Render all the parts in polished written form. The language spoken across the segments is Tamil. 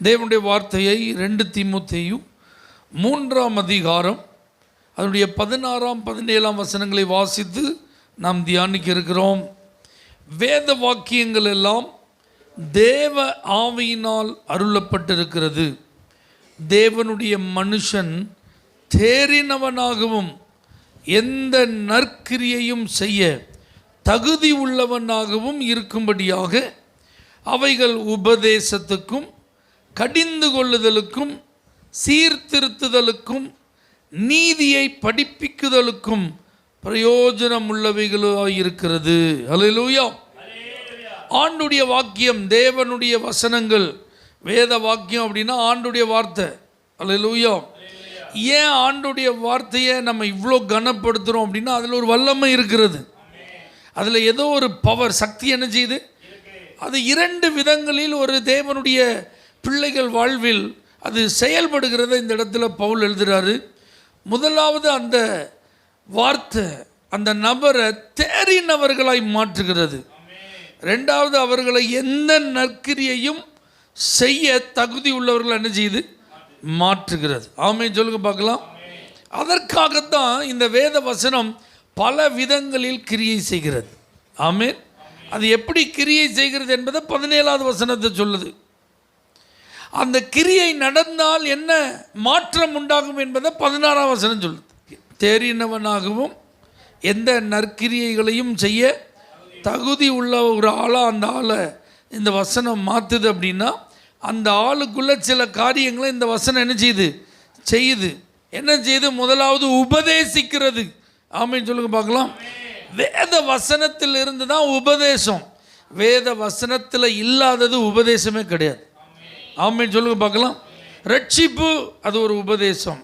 தேவனுடைய வார்த்தையை 2 தீமோத்தேயு 3ஆம் அதிகாரம் அதனுடைய 16ஆம் 17ஆம் வசனங்களை வாசித்து நாம் தியானிக்க இருக்கிறோம். வேத வாக்கியங்கள் எல்லாம் தேவ ஆவியினால் அருளப்பட்டிருக்கிறது. தேவனுடைய மனுஷன் தேறினவனாகவும் எந்த நற்கிரியையும் செய்ய தகுதி உள்ளவனாகவும் இருக்கும்படியாக அவைகள் உபதேசத்துக்கும் கடிந்து கொள்ளுதலுக்கும் சீர்திருத்துதலுக்கும் நீதியை படிப்பிக்குதலுக்கும் பிரயோஜனம் உள்ளவைகளாக இருக்கிறது. அல்லேலூயா. ஆண்டுடைய வாக்கியம், தேவனுடைய வசனங்கள், வேத வாக்கியம் அப்படின்னா ஆண்டுடைய வார்த்தை. அல்லேலூயா. ஏன் ஆண்டுடைய வார்த்தையை நம்ம இவ்வளோ கனப்படுத்துகிறோம் அப்படின்னா அதில் ஒரு வல்லமை இருக்கிறது. அதில் ஏதோ ஒரு பவர், சக்தி என்ன செய்யுது. அது 2 விதங்களில் ஒரு தேவனுடைய பிள்ளைகள் வாழ்வில் அது செயல்படுகிறத இந்த இடத்துல பவுல் எழுதுகிறாரு. முதலாவது, அந்த வார்த்தை அந்த நபரை தேறினவர்களாய் மாற்றுகிறது. 2வது, அவர்களை எந்த நற்கிரியையும் செய்ய தகுதி உள்ளவர்கள் என்ன செய்யுது, மாற்றுகிறது. ஆமென் சொல்லுங்க பார்க்கலாம். அதற்காகத்தான் இந்த வேத வசனம் பல விதங்களில் கிரியை செய்கிறது. ஆமென். அது எப்படி கிரியை செய்கிறது என்பதை 17ஆவது வசனத்தை சொல்லுது. அந்த கிரியை நடந்தால் என்ன மாற்றம் உண்டாகும் என்பதை 16ஆம் வசனம் சொல்லுது. தேறினவனாகவும் எந்த நற்கிரியைகளையும் செய்ய தகுதி உள்ள ஒரு ஆளாக அந்த ஆளை இந்த வசனம் மாற்றுது. அப்படின்னா அந்த ஆளுக்குள்ள சில காரியங்களை இந்த வசனம் என்ன செய்யுது. என்ன செய்யுது? முதலாவது உபதேசிக்கிறது. ஆமென் சொல்லுங்க பார்க்கலாம். வேத வசனத்தில் இருந்து தான் உபதேசம். வேத வசனத்தில் இல்லாதது உபதேசமே கிடையாது. ஆமென் சொல்லுங்க பார்க்கலாம். ரட்சிப்பு அது ஒரு உபதேசம்.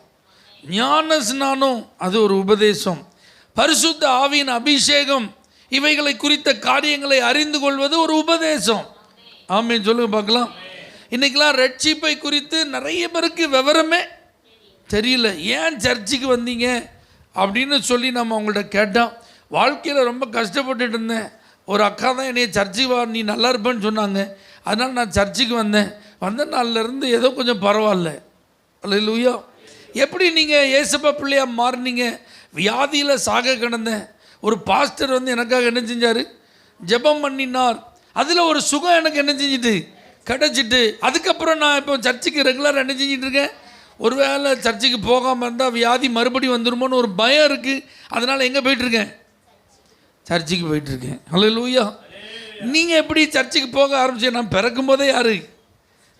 ஞான ஸ்நானம் அது ஒரு உபதேசம். பரிசுத்த ஆவியின் அபிஷேகம், இவைகளை குறித்த காரியங்களை அறிந்து கொள்வது ஒரு உபதேசம். ஆமென் சொல்லுங்க பார்க்கலாம். இன்றைக்கெலாம் ரட்சிப்பை குறித்து நிறைய பேருக்கு விவரமே தெரியல. ஏன் சர்ச்சுக்கு வந்தீங்க அப்படின்னு சொல்லி நம்ம அவங்கள்ட்ட கேட்டோம். வாழ்க்கையில் ரொம்ப கஷ்டப்பட்டுட்டு இருந்தேன், ஒரு அக்கா தான் என்னைய சர்ச்சுக்கு வா, நீ நல்லா இருப்பேன்னு சொன்னாங்க, அதனால் நான் சர்ச்சுக்கு வந்த நாள்லேருந்து ஏதோ கொஞ்சம் பரவாயில்ல. அல்லேலூயா. எப்படி நீங்கள் ஏசப்பா பிள்ளையாக மாறினீங்க? வியாதியில் சாக கிடந்தேன், ஒரு பாஸ்டர் எனக்காக என்ன செஞ்சார், ஜெபம் பண்ணினார். அதில் ஒரு சுகம் எனக்கு என்ன செஞ்சிட்டு கிடச்சிட்டு, அதுக்கப்புறம் நான் இப்போ சர்ச்சுக்கு ரெகுலராக என்ன செஞ்சிட்ருக்கேன். ஒரு வேளை சர்ச்சுக்கு போகாமல் இருந்தால் வியாதி மறுபடியும் வந்துடுமோன்னு ஒரு பயம் இருக்குது. அதனால் எங்கே போயிட்டுருக்கேன்? சர்ச்சுக்கு போயிட்டுருக்கேன். அல்லேலூயா. நீங்கள் எப்படி சர்ச்சுக்கு போக ஆரம்பிச்சு? நான் பிறக்கும் போதே யார்,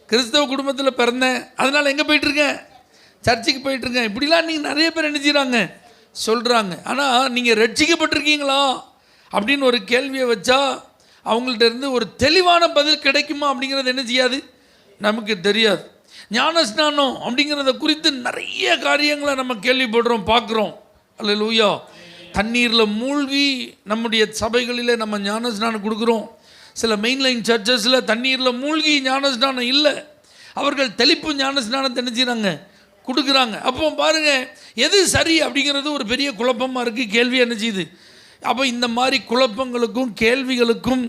கிறிஸ்தவ குடும்பத்தில் பிறந்தேன், அதனால் எங்கே போயிட்டுருக்கேன்? சர்ச்சுக்கு போயிட்டுருக்கேன். இப்படிலாம் நீங்கள் நிறைய பேர் என்ன செய்கிறாங்க, சொல்கிறாங்க. ஆனால் நீங்கள் ரட்சிக்கப்பட்டிருக்கீங்களா அப்படின்னு ஒரு கேள்வியை வச்சா அவங்கள்ட்ட இருந்து ஒரு தெளிவான பதில் கிடைக்குமா அப்படிங்கிறது என்ன செய்யாது, நமக்கு தெரியாது. ஞானஸ்நானம் அப்படிங்கிறத குறித்து நிறைய காரியங்களை நம்ம கேள்விப்படுறோம், பார்க்குறோம். அல்லேலூயா. தண்ணீரில் மூழ்கி நம்முடைய சபைகளில் நம்ம ஞானஸ்நானம் கொடுக்குறோம். சில மெயின்லைன் சர்ச்சஸில் தண்ணீரில் மூழ்கி ஞானஸ்நானம் இல்லை, அவர்கள் தெளிப்பு ஞானஸ்நானத்தை என்ன செய்கிறாங்க, கொடுக்குறாங்க. அப்போ பாருங்கள், எது சரி அப்படிங்கிறது ஒரு பெரிய குழப்பமாக இருக்குது. கேள்வி என்ன செய்யுது. அப்போ இந்த மாதிரி குழப்பங்களுக்கும் கேள்விகளுக்கும்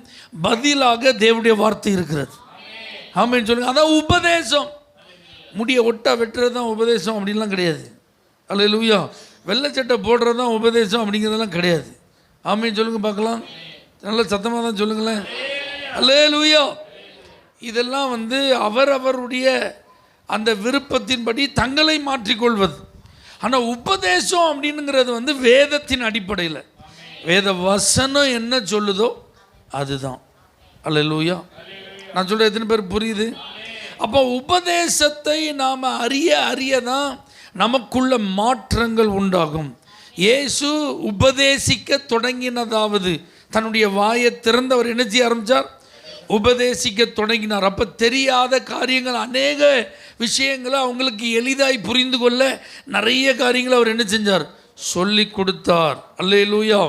பதிலாக தேவனுடைய வார்த்தை இருக்கிறது. ஆமென் சொல்லுங்கள். அதான் உபதேசம். முடிய ஒட்டா வெட்டுறது தான் உபதேசம் அப்படின்லாம் கிடையாது. அல்லேலூயா. வெள்ளைச்சட்டை போடுறது தான் உபதேசம் அப்படிங்கிறதெல்லாம் கிடையாது. ஆமென் சொல்லுங்கள் பார்க்கலாம். நல்ல சத்தமாக தான் சொல்லுங்களேன். அல்லேலூயா. இதெல்லாம் அவரவருடைய அந்த விருப்பத்தின்படி தங்களை மாற்றிக்கொள்வது. ஆனால் உபதேசம் அப்படின்னுங்கிறது வேதத்தின் அடிப்படையில், வேத வசனம் என்ன சொல்லுதோ அதுதான். அல்லேலூயா. நான் சொல்கிற எத்தனை பேர் புரியுது? அப்போ உபதேசத்தை நாம் அறிய தான் நமக்குள்ள மாற்றங்கள் உண்டாகும். இயேசு உபதேசிக்க தொடங்கினதாவது தன்னுடைய வாயை திறந்தவர் என்ன செய்ய ஆரம்பித்தார், உபதேசிக்க தொடங்கினார். அப்போ தெரியாத காரியங்கள், அநேக விஷயங்களை அவங்களுக்கு எளிதாய் புரிந்து கொள்ள நிறைய காரியங்களை அவர் என்ன செஞ்சார், சொல்லி கொடுத்தார். அல்லேலூயா.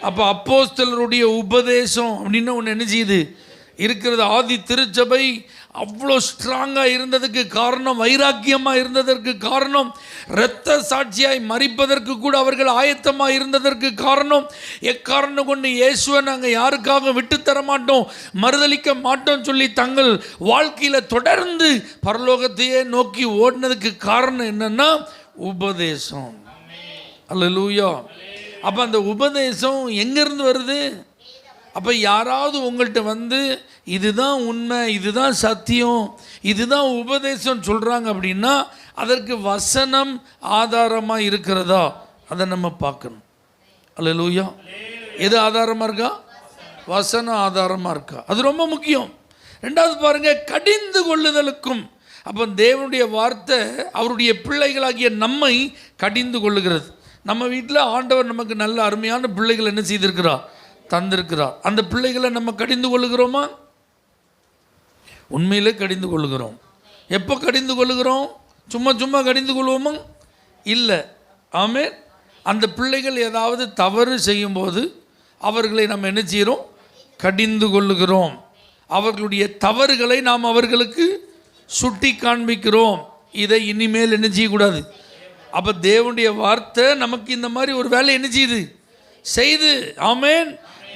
அப்போ அப்போஸ்தலருடைய உபதேசம் அப்படின்னு ஒன்று என்ன செய்யுது இருக்கிறது. ஆதி திருச்சபை அவ்வளோ ஸ்ட்ராங்காக இருந்ததுக்கு காரணம், வைராக்கியமாக இருந்ததற்கு காரணம், இரத்த சாட்சியாய் மரிப்பதற்கு கூட அவர்கள் ஆயத்தமாக இருந்ததற்கு காரணம், எக்காரணம் கொண்டு இயேசுவை நாங்கள் யாருக்காக விட்டுத்தர மாட்டோம், மறுதளிக்க மாட்டோம் சொல்லி தங்கள் வாழ்க்கையில் தொடர்ந்து பரலோகத்தையே நோக்கி ஓடினதுக்கு காரணம் என்னன்னா உபதேசம். அல்லேலூயா. அப்போ அந்த உபதேசம் எங்கேருந்து வருது? அப்போ யாராவது உங்கள்கிட்ட வந்து இதுதான் உண்மை, இதுதான் சத்தியம், இதுதான் உபதேசம் சொல்கிறாங்க அப்படின்னா அதற்கு வசனம் ஆதாரமாக இருக்கிறதா அதை நம்ம பார்க்கணும். அல்லேலூயா. எது ஆதாரமாக இருக்கா? வசனம் ஆதாரமாக இருக்கா, அது ரொம்ப முக்கியம். ரெண்டாவது பாருங்கள், கடிந்து கொள்ளுதலுக்கும். அப்போ தேவனுடைய வார்த்தை அவருடைய பிள்ளைகளாகிய நம்மை கடிந்து கொள்ளுகிறது. நம்ம வீட்டில் ஆண்டவர் நமக்கு நல்ல அருமையான பிள்ளைகள் என்ன செய்திருக்கிறார்? தந்திருக்கிறார். அந்த பிள்ளைகளை நம்ம கடிந்து கொள்ளுகிறோமா? உண்மையிலே கடிந்து கொள்ளுகிறோம். எப்போ கடிந்து கொள்ளுகிறோம்? சும்மா சும்மா கடிந்து கொள்வோமா? இல்லை. ஆமென். அந்த பிள்ளைகள் ஏதாவது தவறு செய்யும்போது அவர்களை நம்ம என்ன செய்கிறோம்? கடிந்து கொள்ளுகிறோம். அவர்களுடைய தவறுகளை நாம் அவர்களுக்கு சுட்டி காண்பிக்கிறோம். இதை இனிமேல் என்ன செய்யக்கூடாது. அப்போ தேவனுடைய வார்த்தை நமக்கு இந்த மாதிரி ஒரு வேலை என்ன செய்து. ஆமென்.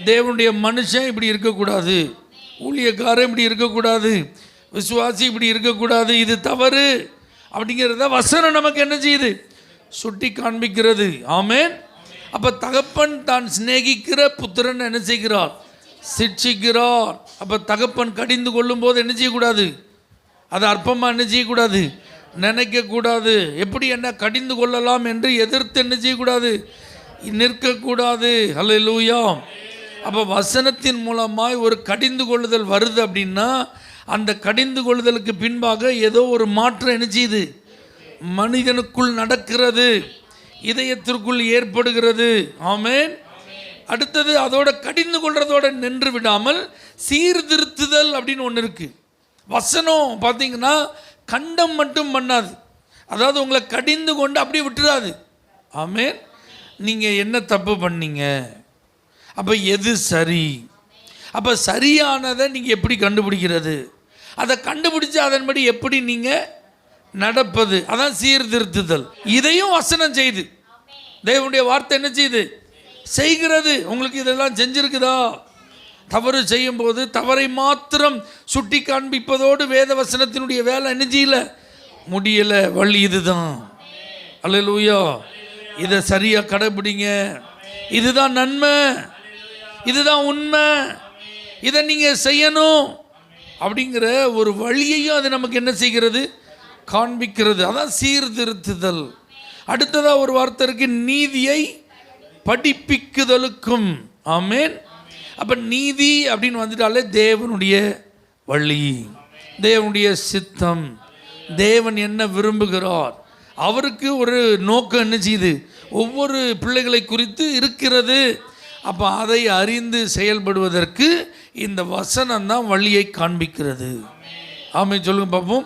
தேவனுடைய மனுஷன் இப்படி இருக்கக்கூடாது, ஊழியக்காரன் இப்படி இருக்கக்கூடாது, விசுவாசி இப்படி இருக்கக்கூடாது, இது தவறு அப்படிங்கிறத வசனம் நமக்கு என்ன செய்யுது? சுட்டி காண்பிக்கிறது. ஆமென். அப்போ தகப்பன் தான் சிநேகிக்கிற புத்திரன் என்ன செய்கிறார்? சிட்சிக்கிறார். அப்போ தகப்பன் கடிந்து கொள்ளும் போது என்ன செய்யக்கூடாது? அது அற்பமாக என்ன செய்யக்கூடாது? நினைக்கக்கூடாது. எப்படி என்ன கடிந்து கொள்ளலாம் என்று எதிர்த்து என்ன செய்யக்கூடாது? நிற்கக்கூடாது. அல்லேலூயா. அப்போ வசனத்தின் மூலமாய் ஒரு கடிந்து கொள்ளுதல் வருது அப்படின்னா அந்த கடிந்து கொள்ளுதலுக்கு பின்பாக ஏதோ ஒரு மாற்றம் என்ன செய்யுது? மனிதனுக்குள் நடக்கிறது, இதயத்திற்குள் ஏற்படுகிறது. ஆமென். அடுத்தது அதோட கடிந்து கொள்றதோட நின்று விடாமல் சீர்திருத்துதல் அப்படின்னு ஒன்று இருக்குது. வசனம் பார்த்தீங்கன்னா கண்டம் மட்டும் பண்ணாது, அதாவது உங்களை கடிந்து கொண்டு அப்படியே விட்டுறாது. ஆமென். நீங்கள் என்ன தப்பு பண்ணீங்க, அப்போ எது சரி, அப்போ சரியானதை நீங்கள் எப்படி கண்டுபிடிக்கிறது, அதை கண்டுபிடிச்சு அதன்படி எப்படி நீங்கள் நடப்பது, அதான் சீர்திருத்துதல். இதையும் வசனம் செய்து, தேவனுடைய வார்த்தை என்ன செய்யுது? செய்கிறது. உங்களுக்கு இதெல்லாம் செஞ்சிருக்குதா? தவறு செய்யும்போது தவறை மாத்திரம் சுட்டி காண்பிப்பதோடு வேத வசனத்தினுடைய வேலை என்ன செய்யல முடியலை. வழி இதுதான். அல்லேலூயா. இதை சரியாக கடைபிடிங்க, இதுதான் நன்மை, இதுதான் உண்மை, இதை நீங்கள் செய்யணும் அப்படிங்கிற ஒரு வழியையும் அது நமக்கு என்ன செய்கிறது? காண்பிக்கிறது. அதான் சீர்திருத்துதல். அடுத்ததாக ஒரு வார்த்தை இருக்கு, நீதியை படிப்பிக்குதலுக்கும். ஆமென். அப்போ நீதி அப்படின்னு வந்துட்டாலே தேவனுடைய வழி, தேவனுடைய சித்தம், தேவன் என்ன விரும்புகிறார், அவருக்கு ஒரு நோக்கம் என்ன செய்யுது? ஒவ்வொரு பிள்ளைகளை குறித்து இருக்கிறது. அப்போ அதை அறிந்து செயல்படுவதற்கு இந்த வசனம் தான் வழியை காண்பிக்கிறது. ஆமென். சொல்லுங்க பார்ப்போம்.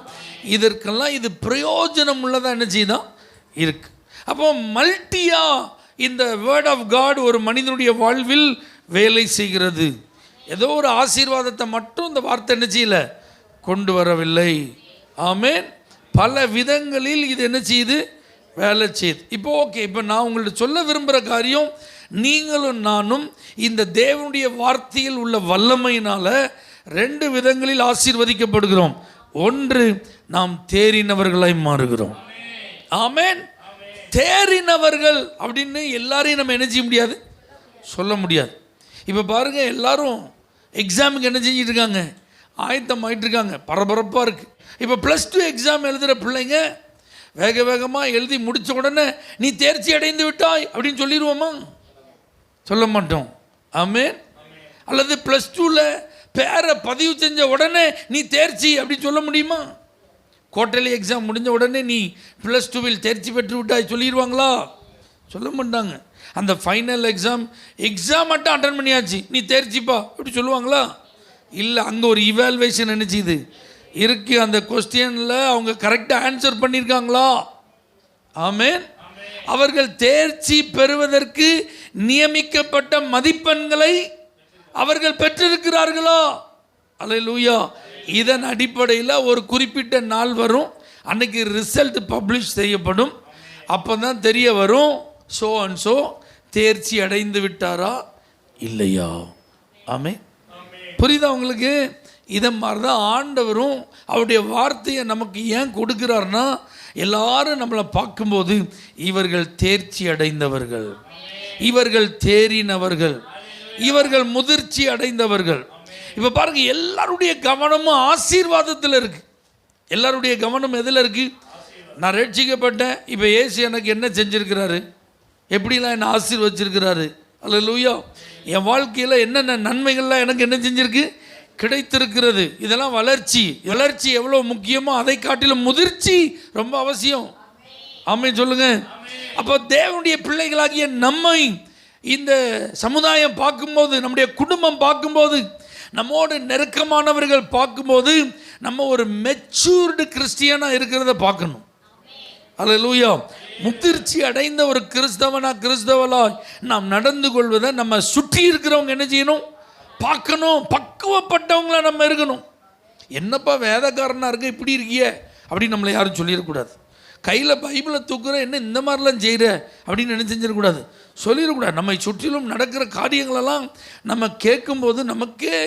இதற்கெல்லாம் இது பிரயோஜனம் உள்ளதாக என்ன செய்யுதான் இருக்கு. அப்போ மல்டியா இந்த வேர்ட் ஆஃப் காட் ஒரு மனிதனுடைய வாழ்வில் வேலை செய்கிறது. ஏதோ ஒரு ஆசீர்வாதத்தை மட்டும் இந்த வார்த்தை என்ன செய்யல கொண்டு வரவில்லை. ஆமென். பல விதங்களில் இது என்ன செய்யுது? வேலை செய்யுது. இப்போ ஓகே, இப்போ நான் உங்கள்ட்ட சொல்ல விரும்புகிற காரியம், நீங்களும் நானும் இந்த தேவனுடைய வார்த்தையில் உள்ள வல்லமையினால் ரெண்டு விதங்களில் ஆசீர்வதிக்கப்படுகிறோம். ஒன்று, நாம் தேறினவர்களாய் மாறுகிறோம். ஆமென். தேறினவர்கள் அப்படின்னு எல்லாரையும் நம்ம என்ன செய்ய முடியாது, சொல்ல முடியாது. இப்போ பாருங்கள், எல்லாரும் எக்ஸாமுக்கு என்ன செஞ்சிட்டு இருக்காங்க? ஆயத்தம் ஆகிட்டு இருக்காங்க, பரபரப்பாக இருக்குது. இப்போ +2 எக்ஸாம் எழுதுகிற பிள்ளைங்க வேக வேகமாக எழுதி முடித்த உடனே நீ தேர்ச்சி அடைந்து விட்டாய் அப்படின்னு சொல்லிடுவோமா? சொல்ல மாட்டோம். ஆமென். அல்லது +2ல் பேரை பதிவு செஞ்ச உடனே நீ தேர்ச்சி அப்படின்னு சொல்ல முடியுமா? குவார்டர்லி எக்ஸாம் முடிஞ்ச உடனே நீ +2ல் தேர்ச்சி பெற்று விட்டாய் சொல்லிடுவாங்களா? சொல்ல மாட்டாங்க. அந்த ஃபைனல் எக்ஸாம் மட்டும் அட்டன் பண்ணியாச்சு, நீ தேர்ச்சிப்பா அப்படி சொல்லுவாங்களா? இல்லை, அங்கே ஒரு இவால்வேஷன் என்ன செய்யுது இருக்குது. அந்த கொஸ்டினில் அவங்க கரெக்டாக ஆன்சர் பண்ணியிருக்காங்களா? ஆமென். அவர்கள் தேர்ச்சி பெறுவதற்கு நியமிக்கப்பட்ட மதிப்பெண்களை அவர்கள் பெற்றிருக்கிறார்களா? அல்லேலூயா. இதன் அடிப்படையில் ஒரு குறிப்பிட்ட நாள் வரும், அன்னைக்கு ரிசல்ட் பப்ளிஷ் செய்யப்படும். அப்போ தான் தெரிய வரும் ஸோ அண்ட் ஸோ தேர்ச்சி அடைந்து விட்டாரா இல்லையா. ஆமே, புரியுதா உங்களுக்கு? இதை மாதிரி தான் ஆண்டவரும் அவருடைய வார்த்தையை நமக்கு ஏன் கொடுக்குறாருன்னா, எல்லாரும் நம்மளை பார்க்கும்போது இவர்கள் தேர்ச்சி அடைந்தவர்கள், இவர்கள் தேறினவர்கள், இவர்கள் முதிர்ச்சி அடைந்தவர்கள். இப்போ பாருங்க, எல்லாருடைய கவனமும் ஆசீர்வாதத்தில் இருக்கு. எல்லாருடைய கவனம் எதில் இருக்கு? நான் ரட்சிக்கப்பட்டேன், இப்போ இயேசு எனக்கு என்ன செஞ்சிருக்கிறாரு, எப்படிலாம் என்ன ஆசீர்வச்சிருக்கிறாரு, அல்லேலூயா. என் வாழ்க்கையில் என்னென்ன நன்மைகள்லாம் எனக்கு என்ன செஞ்சிருக்கு, கிடைத்திருக்கிறது. இதெல்லாம் வளர்ச்சி. வளர்ச்சி எவ்வளோ முக்கியமோ அதை காட்டிலும் முதிர்ச்சி ரொம்ப அவசியம். ஆமென் சொல்லுங்க. அப்போ தேவனுடைய பிள்ளைகளாகிய நம்மை இந்த சமுதாயம் பார்க்கும்போது, நம்முடைய குடும்பம் பார்க்கும்போது, நம்மோடு நெருக்கமானவர்கள் பார்க்கும்போது, நம்ம ஒரு மெச்சூர்டு கிறிஸ்டியனாக இருக்கிறத பார்க்கணும். அல்லேலூயா. முதிர்ச்சி அடைந்த ஒரு கிறிஸ்தவனாய் நாம் நடந்து கொள்வதை நம்ம சுற்றி இருக்கிறவங்க என்ன செய்யணும், பார்க்கணும். பக்குவப்பட்டவங்கள நம்ம இருக்கணும். என்னப்பா வேதக்காரனாக இருக்க இப்படி இருக்கிய அப்படின்னு நம்மளை யாரும் சொல்லிடக்கூடாது. கையில் பைபிளை தூக்குற என்ன இந்த மாதிரிலாம் செய்கிற அப்படின்னு என்ன செஞ்சிடக்கூடாது, சொல்லிடக்கூடாது. நம்மை சுற்றிலும் நடக்கிற காரியங்களெல்லாம் நம்ம கேட்கும்போது நமக்கே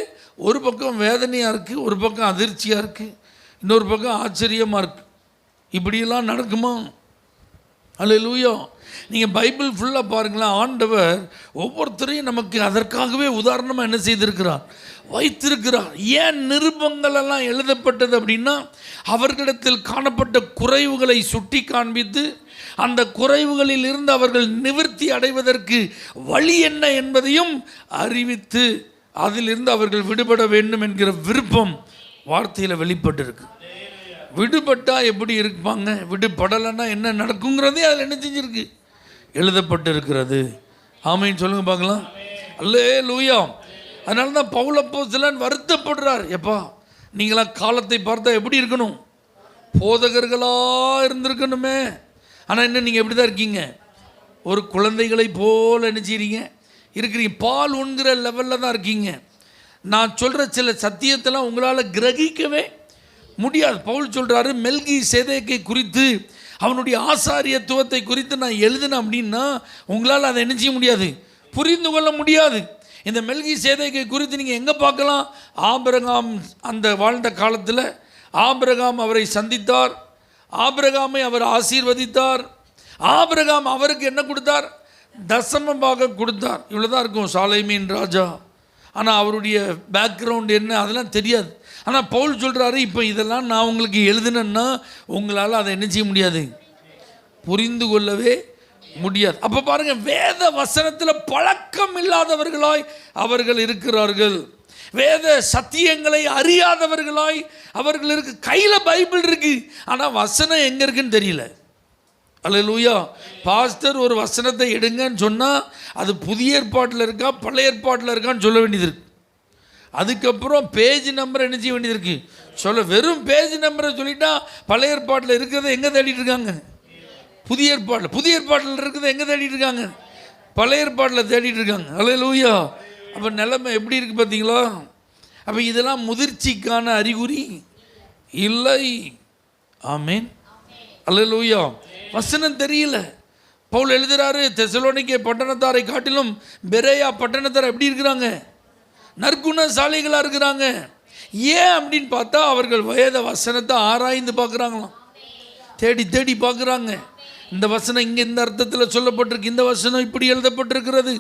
ஒரு பக்கம் வேதனையாக இருக்குது, ஒரு பக்கம் அதிர்ச்சியாக இருக்குது, இன்னொரு பக்கம் ஆச்சரியமாக இருக்குது. இப்படியெல்லாம் நடக்குமா? அல்லேலூயா. நீங்கள் பைபிள் ஃபுல்லாக பாருங்களேன், ஆண்டவர் ஒவ்வொருத்தரையும் நமக்கு அதற்காகவே உதாரணமாக என்ன செய்திருக்கிறார், வைத்திருக்கிறார். ஏன் நிருபங்கள் எல்லாம் எழுதப்பட்டது அப்படின்னா, அவர்களிடத்தில் காணப்பட்ட குறைவுகளை சுட்டி காண்பித்து அந்த குறைவுகளில் இருந்து அவர்கள் நிவர்த்தி அடைவதற்கு வழி என்ன என்பதையும் அறிவித்து அதிலிருந்து அவர்கள் விடுபட வேண்டும் என்கிற விருப்பம் வார்த்தையில் வெளிப்பட்டிருக்கு. விடுபட்டால் எப்படி இருப்பாங்க, விடுபடலைன்னா என்ன நடக்குங்கிறதே அதில் என்ன செஞ்சிருக்கு, எழுதப்பட்டு இருக்கிறது. ஆமைன்னு சொல்லுங்க பார்க்கலாம். அல்லேலூயா. அதனால தான் பவுல் அப்போஸ்தலன் வருத்தப்படுறார். எப்பா, நீங்களாம் காலத்தை பார்த்தா எப்படி இருக்கணும், போதகர்களாக இருந்திருக்கணுமே. ஆனால் என்ன நீங்கள் எப்படி தான் இருக்கீங்க, ஒரு குழந்தைகளை போல் என்ன செய்றீங்க, இருக்கிறீங்க. பால் உண்கிற லெவலில் தான் இருக்கீங்க. நான் சொல்கிற சில சத்தியத்தெல்லாம் உங்களால் கிரகிக்கவே முடியாது. பவுல் சொல்கிறாரு, மெல்கி சேதேக்கை குறித்து, அவனுடைய ஆசாரியத்துவத்தை குறித்து நான் எழுதினேன் அப்படின்னா உங்களால் அதை என்ன செய்ய முடியாது, புரிந்து கொள்ள முடியாது. இந்த மெல்கி சேதேக்கை குறித்து நீங்கள் எங்கே பார்க்கலாம்? ஆபிரகாம் அந்த வாழ்ந்த காலத்தில் ஆபிரகாம் அவரை சந்தித்தார், ஆபிரகாமை அவர் ஆசீர்வதித்தார், ஆபிரகாம் அவருக்கு என்ன கொடுத்தார், தசமமாக கொடுத்தார். இவ்வளோதான் இருக்கும் சாலேமின் ராஜா. ஆனால் அவருடைய பேக்ரவுண்ட் என்ன அதெல்லாம் தெரியாது. ஆனால் பவுல் சொல்கிறாரு, இப்போ இதெல்லாம் நான் உங்களுக்கு எழுதினேன்னா உங்களால் அதை என்ன செய்ய முடியாது, புரிந்து கொள்ளவே முடியாது. அப்போ பாருங்கள், வேத வசனத்தில் பழக்கம் இல்லாதவர்களாய் அவர்கள் இருக்கிறார்கள். வேத சத்தியங்களை அறியாதவர்களாய் அவர்கள் இருக்கு. கையில் பைபிள் இருக்கு, ஆனால் வசனம் எங்கே இருக்குன்னு தெரியல. அல்லேலூயா. பாஸ்டர் ஒரு வசனத்தை எடுங்கன்னு சொன்னால் அது புதிய ஏற்பாட்டில் இருக்கா பழைய ஏற்பாட்டில் இருக்கான்னு சொல்ல வேண்டியது இருக்கு. அதுக்கப்புறம் பேஜ் நம்பரை என்ன செய்ய வேண்டியது இருக்குது, சொல்ல. வெறும் பேஜ் நம்பரை சொல்லிட்டா பழைய ஏற்பாட்டில் இருக்கிறத எங்கே தேடிட்டு இருக்காங்க, புதிய ஏற்பாட்டில். புதிய ஏற்பாட்டில் இருக்கிறத எங்கே தேடிட்டு இருக்காங்க, பழைய ஏற்பாட்டில் தேடிட்டு இருக்காங்க. அல்லேலூயா. அப்போ நிலைமை எப்படி இருக்குது பார்த்தீங்களா? அப்போ இதெல்லாம் முதிர்ச்சிக்கான அறிகுறி இல்லை. ஆமேன். அல்லேலூயா. வசனம் தெரியல. பவுல் எழுதுகிறாரு, தெசலோனிக்கே பட்டணத்தாரை காட்டிலும் பெரேயா பட்டணத்தார் எப்படி இருக்கிறாங்க, நற்குணசாலிகளாக இருக்கிறாங்க. ஏன் அப்படின்னு பார்த்தா அவர்கள் வேத வசனத்தை ஆராய்ந்து பார்க்குறாங்களாம், தேடி தேடி பார்க்குறாங்க. இந்த வசனம் இங்கே இந்த அர்த்தத்தில் சொல்லப்பட்டிருக்கு, இந்த வசனம் இப்படி எழுதப்பட்டிருக்கிறது,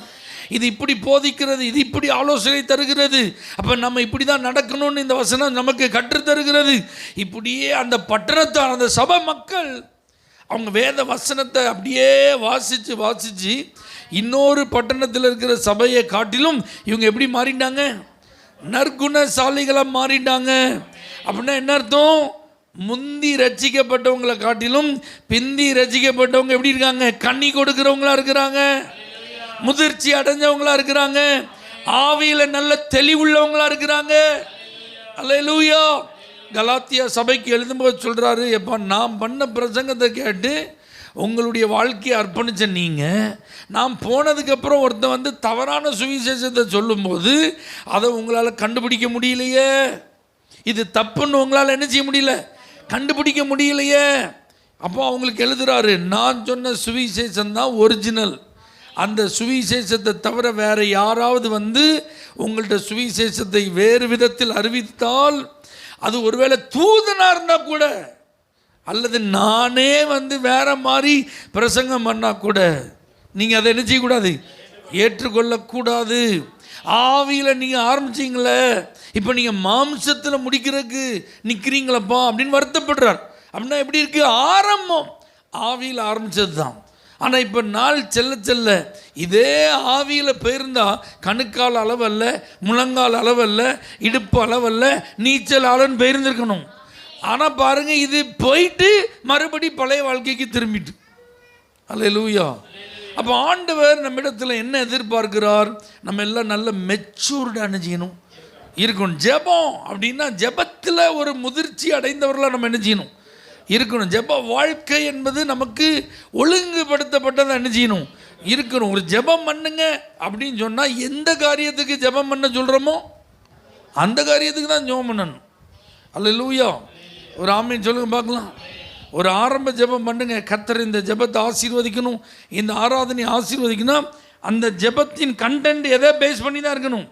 இது இப்படி போதிக்கிறது, இது இப்படி ஆலோசனை தருகிறது, அப்போ நம்ம இப்படி தான் நடக்கணும்னு இந்த வசனம் நமக்கு கற்றுத்தருகிறது. இப்படியே அந்த பட்டணத்தார், அந்த சபை மக்கள் அவங்க வேத வசனத்தை அப்படியே வாசித்து இன்னொரு பட்டணத்தில் இருக்கிற சபையை காட்டிலும் இவங்க எப்படி மாறிட்டாங்க, நற்குணசாலிகளாக மாறிட்டாங்க. அப்படின்னா என்ன அர்த்தம், முந்தி ரட்சிக்கப்பட்டவங்களை காட்டிலும் பிந்தி ரட்சிக்கப்பட்டவங்க எப்படி இருக்காங்க, கண்ணி கொடுக்கிறவங்களா இருக்கிறாங்க, முதிர்ச்சி அடைஞ்சவங்களா இருக்கிறாங்க, ஆவியில் நல்ல தெளிவுள்ளவங்களா இருக்கிறாங்க. அல்லேலூயா. கலாத்தியா சபைக்கு எழுதும்போது சொல்கிறாரு, எப்போ நான் பண்ண பிரசங்கத்தை கேட்டு உங்களுடைய வாழ்க்கையை அர்ப்பணித்த நீங்கள், நான் போனதுக்கப்புறம் ஒருத்தன் வந்து தவறான சுவிசேஷத்தை சொல்லும்போது அதை உங்களால் கண்டுபிடிக்க முடியலையே. இது தப்புன்னு உங்களால் என்ன செய்ய முடியல, கண்டுபிடிக்க முடியலையே. அப்போ அவங்களுக்கு எழுதுறாரு, நான் சொன்ன சுவிசேஷம் தான் ஒரிஜினல். அந்த சுவிசேஷத்தை தவிர வேறு யாராவது உங்கள்கிட்ட சுவிசேஷத்தை வேறு விதத்தில் அறிவித்தால், அது ஒருவேளை தூதனாக இருந்தால் கூட, அல்லது நானே வேற மாதிரி பிரசங்கம் பண்ணால் கூட, நீங்கள் அதை என்ன செய்யக்கூடாது, ஏற்றுக்கொள்ளக்கூடாது. ஆவியில் நீங்கள் ஆரம்பிச்சிங்களே, இப்போ நீங்கள் மாம்சத்தில் முடிக்கிறதுக்கு நிற்கிறீங்களப்பா அப்படின்னு வருத்தப்படுறார். அப்படின்னா எப்படி இருக்குது, ஆரம்பம் ஆவியில் ஆரம்பித்தது தான். ஆனால் இப்போ நாள் செல்ல செல்ல இதே ஆவியில் போயிருந்தால் கணுக்கால் அளவல்ல, முழங்கால் அளவல்ல, இடுப்பு அளவல்ல, நீச்சல் அளன்னு போயிருந்துருக்கணும். ஆனால் பாருங்கள், இது போயிட்டு மறுபடி பழைய வாழ்க்கைக்கு திரும்பிட்டு. அல்லேலூயா. அப்போ ஆண்டவர் நம்மிடத்தில் என்ன எதிர்பார்க்கிறார், நம்ம எல்லாம் நல்ல மெச்சூர்டாக செய்யணும் இருக்கணும். ஜெபம் அப்படின்னா ஜெபத்தில் ஒரு முதிர்ச்சி அடைந்தவர்களாக நம்ம என்ன செய்யணும் இருக்கணும். ஜெப வாழ்க்கை என்பது நமக்கு ஒழுங்குபடுத்தப்பட்டதை என்ன செய்யணும் இருக்கணும். ஒரு ஜெபம் பண்ணுங்க அப்படின்னு சொன்னால் எந்த காரியத்துக்கு ஜெபம் பண்ண சொல்கிறோமோ அந்த காரியத்துக்கு தான் ஜெபம் பண்ணணும். அல்லேலூயா. ஒரு ஆமீன் சொல்லுங்க பார்க்கலாம். ஒரு ஆரம்ப ஜெபம் பண்ணுங்க. கர்த்தர் இந்த ஜெபத்தை ஆசீர்வதிக்கணும், இந்த ஆராதனை ஆசீர்வதிக்கணும். அந்த ஜெபத்தின் கண்டென்ட் எதை பேஸ் பண்ணி தான் இருக்கணும்,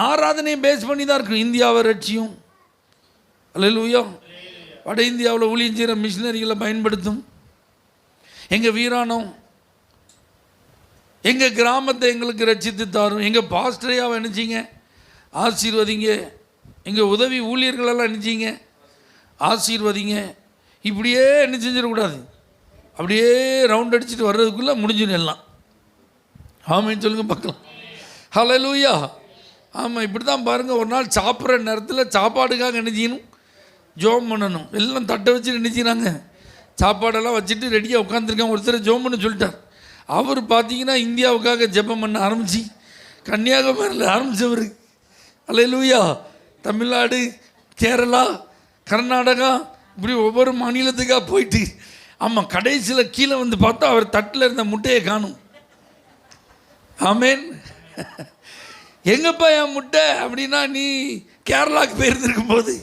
ஆராதனையை பேஸ் பண்ணி தான் இருக்கணும். இந்தியாவை ரட்சியும். அல்லேலூயா. வட இந்தியாவில் ஊழியம் செய்கிற மிஷினரிகளை பயன்படுத்தும். எங்கள் வீராணம், எங்கள் கிராமத்தை எங்களுக்கு ரட்சித்து தாரும். எங்கள் பாஸ்டரையாவை நினச்சிங்க ஆசீர்வதிங்க. எங்கள் உதவி ஊழியர்களெல்லாம் நினச்சிங்க ஆசீர்வதிங்க. இப்படியே என்ன செஞ்சிடக்கூடாது, அப்படியே ரவுண்ட் அடிச்சுட்டு வர்றதுக்குள்ளே முடிஞ்சுன்னு எல்லாம். ஆமான்னு சொல்லுங்க பார்க்கலாம். ஹல்லேலூயா. ஆமாம், இப்படி தான் பாருங்கள். ஒரு நாள் சாப்பிட்ற நேரத்தில் சாப்பாடுக்காக என்ன செய்யணும், ஜோம் பண்ணணும். எல்லாம் தட்டை வச்சு நினைச்சிக்கிறாங்க, சாப்பாடெல்லாம் வச்சுட்டு ரெடியாக உட்காந்துருக்காங்க. ஒருத்தர் ஜோம் பண்ண சொல்லிட்டார். அவர் பார்த்தீங்கன்னா இந்தியாவுக்காக ஜெபம் பண்ண ஆரம்பித்து கன்னியாகுமரியில் ஆரம்பித்தவர். அல்லேலூயா. தமிழ்நாடு, கேரளா, கர்நாடகா, இப்படி ஒவ்வொரு மாநிலத்துக்காக போயிட்டு, ஆமாம், கடைசியில் கீழே பார்த்தா அவர் தட்டில் இருந்த முட்டையை காணும். ஆமேன். எங்கப்பா என் முட்டை அப்படின்னா, நீ கேரளாவுக்கு போயிருந்துருக்கும் போது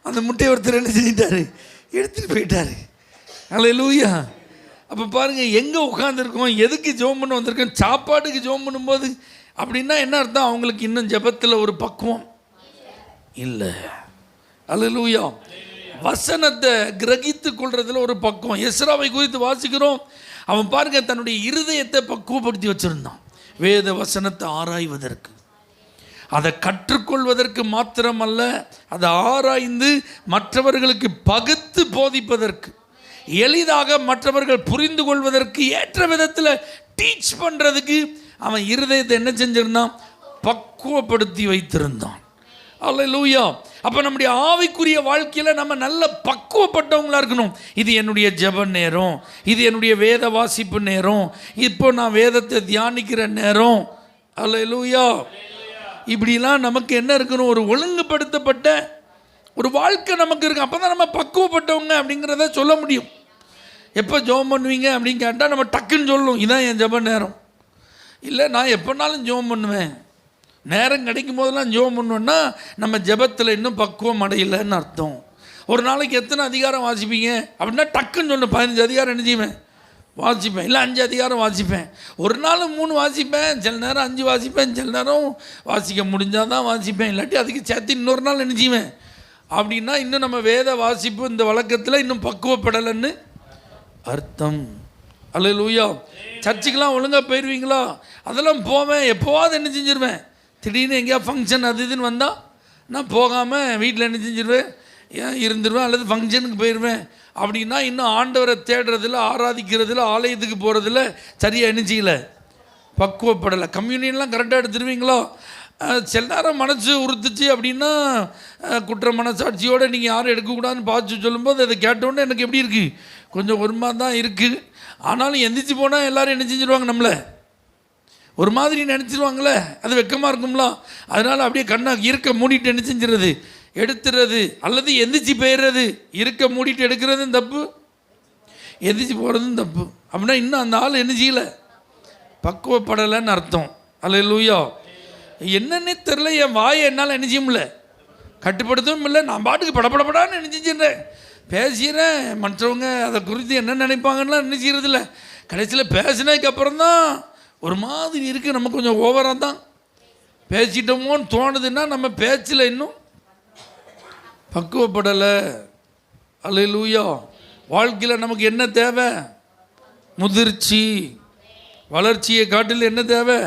அந்த முட்டையை ஒருத்தர் என்ன செஞ்சிட்டாரு, எடுத்துகிட்டு போயிட்டார். அல்லேலூயா. அப்போ பாருங்கள், எங்கே உட்காந்துருக்கோம், எதுக்கு ஜெபம் பண்ண வந்திருக்கோம், சாப்பாட்டுக்கு ஜெபம் பண்ணும்போது அப்படின்னா என்ன அர்த்தம், அவங்களுக்கு இன்னும் ஜெபத்தில் ஒரு பக்குவம் இல்லை. அல்லேலூயா. வசனத்தை கிரகித்து கொள்றதுல ஒரு பக்குவம். எஸ்ராவை குறித்து வாசிக்கிறோம். அவன் பாருங்க, தன்னுடைய இருதயத்தை பக்குவப்படுத்தி வச்சிருந்தான். வேத வசனத்தை ஆராய்வதற்கு, அதை கற்றுக்கொள்வதற்கு மாத்திரமல்ல, அதை ஆராய்ந்து மற்றவர்களுக்கு பகுத்து போதிப்பதற்கு, எளிதாக மற்றவர்கள் புரிந்து கொள்வதற்கு ஏற்ற விதத்தில் டீச் பண்ணுறதுக்கு அவன் இருதயத்தை என்ன செஞ்சிருந்தான், பக்குவப்படுத்தி வைத்திருந்தான். அல்லேலூயா. அப்போ நம்முடைய ஆவிக்குரிய வாழ்க்கையில் நம்ம நல்ல பக்குவப்பட்டவங்களாக இருக்கணும். இது என்னுடைய ஜெப நேரம், இது என்னுடைய வேத வாசிப்பு நேரம், இப்போ நான் வேதத்தை தியானிக்கிற நேரம். அல்லேலூயா. இப்படிலாம் நமக்கு என்ன இருக்கணும், ஒரு ஒழுங்குபடுத்தப்பட்ட ஒரு வாழ்க்கை நமக்கு இருக்கு. அப்போ தான் நம்ம பக்குவப்பட்டவங்க அப்படிங்கிறத சொல்ல முடியும். எப்போ ஜெபம் பண்ணுவீங்க அப்படின்னு கேட்டால் நம்ம டக்குன்னு சொல்லணும், இதான் என் ஜெப நேரம். இல்லை, நான் எப்போனாலும் ஜெபம் பண்ணுவேன், நேரம் கிடைக்கும் போதெல்லாம் ஜெபம் பண்ணுவோன்னா நம்ம ஜெபத்தில் இன்னும் பக்குவம் அடையலைன்னு அர்த்தம். ஒரு நாளைக்கு எத்தனை அதிகாரம் வாசிப்பீங்க அப்படின்னா டக்குன்னு சொல்லணும், 15 அதிகாரம் என்ன செய்வேன் வாசிப்பேன், இல்லை 5 அதிகாரம் வாசிப்பேன். ஒரு நாள் 3 வாசிப்பேன், சில நேரம் 5 வாசிப்பேன், சில நேரம் வாசிக்க முடிஞ்சால் தான் வாசிப்பேன், இல்லாட்டி அதுக்கு சேர்த்து இன்னொரு நாள் என்ன செய்வேன் அப்படின்னா இன்னும் நம்ம வேத வாசிப்பு இந்த வழக்கத்தில் இன்னும் பக்குவப்படலைன்னு அர்த்தம். அல்லேலூயா. சர்ச்சுக்கெலாம் ஒழுங்காக போயிடுவீங்களா, அதெல்லாம் போவேன், எப்போவாது என்ன செஞ்சிருவேன், திடீர்னு எங்கேயா ஃபங்க்ஷன் அது இதுன்னு வந்தால் நான் போகாமல் வீட்டில் என்ன செஞ்சிருவேன், ஏன் இருந்துருவேன், அல்லது ஃபங்க்ஷனுக்கு போயிடுவேன். அப்படின்னா இன்னும் ஆண்டவரை தேடுறதில்ல, ஆராதிக்கிறதில்ல, ஆலயத்துக்கு போகிறதில்ல, சரியாக என்ன செய்யலை, பக்குவப்படலை. கம்யூனியன்லாம் கரெக்டாக எடுத்துருவீங்களா, சில நேரம் மனசு உறுத்துச்சு அப்படின்னா குற்ற மனசாட்சியோடு நீங்கள் யாரும் எடுக்கக்கூடாதுன்னு பார்த்து சொல்லும்போது அதை கேட்டோன்னே எனக்கு எப்படி இருக்குது, கொஞ்சம் ஒரு மாதிரி தான் இருக்குது. ஆனாலும் எந்திரிச்சு போனால் எல்லோரும் என்ன செஞ்சுருவாங்க, நம்மளை ஒரு மாதிரி நினச்சிருவாங்களே, அது வெக்கமாக இருக்கும்ல. அதனால் அப்படியே கண்ணை இருக்க மூடிட்டு என்ன செஞ்சிடுறது, எடுத்துறது, அல்லது எந்திரிச்சு போயிடுறது. இருக்க மூடிட்டு எடுக்கிறதும் தப்பு, எந்திரிச்சு போகிறதும் தப்பு. அப்படின்னா இன்னும் அந்த ஆள் என்ன செய்யலை, பக்குவப்படலைன்னு அர்த்தம். அல்லேலூயா. என்னன்னே தெரில, என் வாயை என்னால் என்ன செய்ய முடியல, கட்டுப்படுத்தவும் இல்லை. நான் பாட்டுக்கு படப்படப்படான்னு நினச்சிச்சிடுறேன், பேசிடுறேன். மற்றவங்க அதை குறித்து என்ன நினைப்பாங்கன்னா நினச்சிக்கிறது இல்லை. கடைசியில் பேசினதுக்கப்புறம் தான் ஒரு மாதிரி இருக்குது, நம்ம கொஞ்சம் ஓவராக தான் பேசிட்டோமோன்னு தோணுதுன்னா நம்ம பேச்சில் இன்னும் பக்குவப்படலை. அல்லேலூயா. வாழ்க்கையில் நமக்கு என்ன தேவை? முதிர்ச்சி. வளர்ச்சியை காட்டிலும் என்ன தேவை?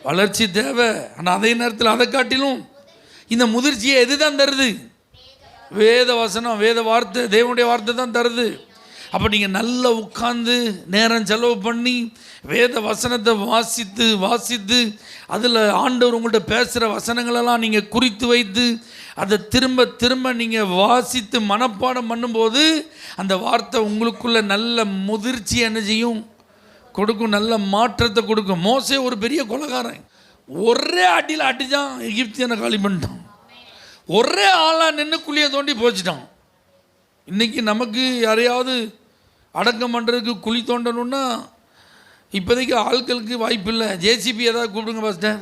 வளர்ச்சி தேவை. ஆனால் அதே நேரத்தில் அதை காட்டிலும் இந்த முதிர்ச்சியை எது தான் தருது? வேத வசனம், வேத வார்த்தை, தேவனுடைய வார்த்தை தான் தருது. அப்போ நீங்கள் நல்லா உட்கார்ந்து நேரம் செலவு பண்ணி வேத வசனத்தை வாசித்து அதில் ஆண்டவர் உங்கள்கிட்ட பேசுகிற வசனங்களெல்லாம் நீங்கள் குறித்து வைத்து அதை திரும்ப திரும்ப நீங்கள் வாசித்து மனப்பாடம் பண்ணும்போது அந்த வார்த்தை உங்களுக்குள்ள நல்ல முதிர்ச்சி என்ன செய்யும்? கொடுக்கும், நல்ல மாற்றத்தை கொடுக்கும். மோசே ஒரு பெரிய கொலைகாரன், ஒரே அடியில் அடித்தான், எகிப்தியனை காலி பண்ணிட்டான். ஒரே ஆளாக நின்று குழியை தோண்டி போச்சுட்டான். இன்றைக்கி நமக்கு யாரையாவது அடக்கம் பண்ணுறதுக்கு குழி தோண்டணுன்னா இப்போதைக்கு ஆட்களுக்கு வாய்ப்பு இல்லை. ஜேசிபி ஏதாவது கூப்பிடுங்க பாஸ்டர்.